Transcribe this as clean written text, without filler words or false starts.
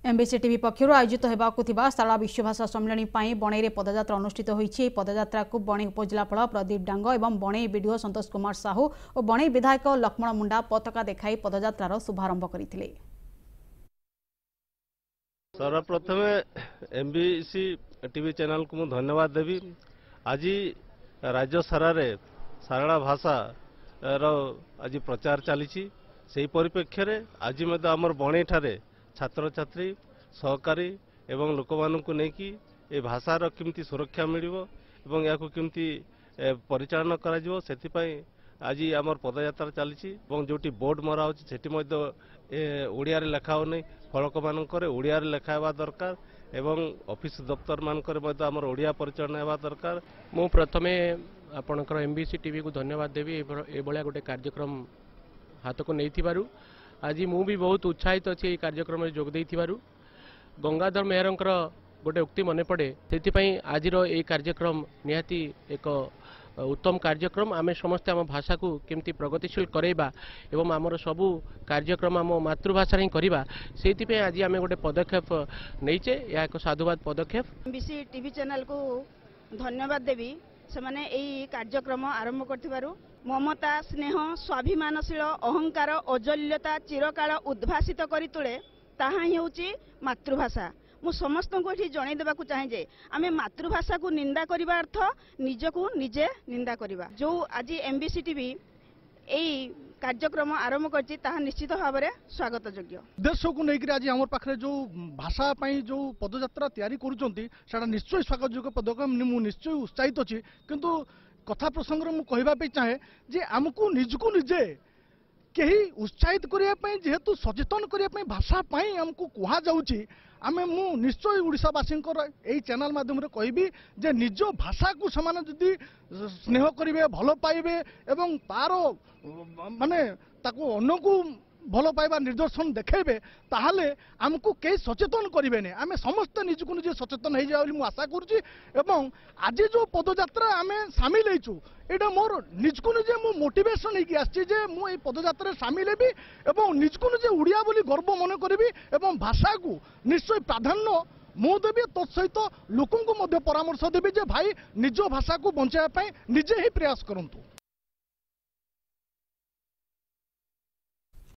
MBC TV पक्षर आयोजित होगा शाला विश्वभाषा सम्मेलन पर बणई पदयात्रा अनुष्ठित होती। पदयात्रा को बणई उपजिलापाल प्रदीप डांग और बणई बीडीओ संतोष कुमार साहू और बणई विधायक लक्ष्मण मुंडा पताका देखाई पदयात्रार शुभारंभ करते। सर्वप्रथम एमबीसी टीवी चैनल को मुझे धन्यवाद देवी। आज राज्य सारा सारला भाषा आज प्रचार चली से परिप्रेक्षी आज आमर बणई ठारे छात्र छात्री सहकारी एवं लोक मानू नहीं ये भाषार केमती सुरक्षा मिलिबो एवं या केमती परिचालन करा से आज आमर पदयात्रा चली जोटी बोर्ड मरा ओडिया लेखा हो नहीं फलक मानक ओडिया लेखा हेबा दरकार एवं ऑफिस दफ्तर मानक आमर ओडिया परिचालन हेबा दरकार। मु प्रथमे आपणकर एमबीसी टीवी को धन्यवाद देवी ए भलिया गोटे कार्यक्रम हाथ को नहीं थिबारु। आज मु भी बहुत उत्साहित अच्छी कार्यक्रम में जोग देइथिबारु। गंगाधर मेहरंकर गोटे उक्ति मन पड़े से आज ये कार्यक्रम निहाती एक उत्तम कार्यक्रम। आमे समस्ते आम भाषा को केमती प्रगतिशील करैबा एवं आमर सबू कार्यक्रम आम मातृभाषा ही करवा से आज आम गोटे पदक्षेप नहींचे या एक साधुवाद पदक्षेप। एमबीसी टीवी चैनल को धन्यवाद देवी से माने यही कार्यक्रम आरंभ कर ममता स्नेह स्वाभिमानशील अहंकार औज्ज्वल्यता चिरकाल उद्भासित करी तुले ताहा ही होची मातृभाषा। मु समस्त को ये जन देवाक चाहे जे आमे मातृभाषा को निंदा करबा अर्थ निजको निजे निंदा करबा। जो आज एमबीसी टीवी यही कार्यक्रम आरंभ करछि ताहा निश्चित भाव में स्वागत योग्य। देश को लेकर आज आम पाखे जो भाषा जो पदयात्रा तैयारी करा निश्चय स्वागत योग्य पदक्षेप मु निश्चय उत्साहित अच्छी। किंतु कथा प्रसंग में कहवाई चाहे जे आमको निजको निजे कहीं उत्साहित करने जेहेतु सचेतन करने भाषा आमको कहुच्छी आमे मु निश्चय ओडिशावासी यही चैनल माध्यम कहबी जे निज भाषा को समान जदि स्नेह करेंगे भल पाइबे एवं तार माने ताको अन्न को भल पाइबा निर्दर्शन देखेबे ताहले आमको कई सचेतन करेंगे। आमे समस्त निजको निजे सचेतन हो जाए मुझे आशा करुच्ची। एवं आज जो पदयात्रा आमे सामिल होइछु एटा मोर निजको निजे मु मोटिवेशन होगी आछि जे मु ए पदयात्रा सामिल हेबी एवं निजको निजे उड़िया बोली गर्व मन करी एवं भाषा को निश्चय प्राधान्य मु देवी तत्सहित लोकों को परामर्श देवी जे भाई निज भाषा को बचाई निजे ही प्रयास करंतु।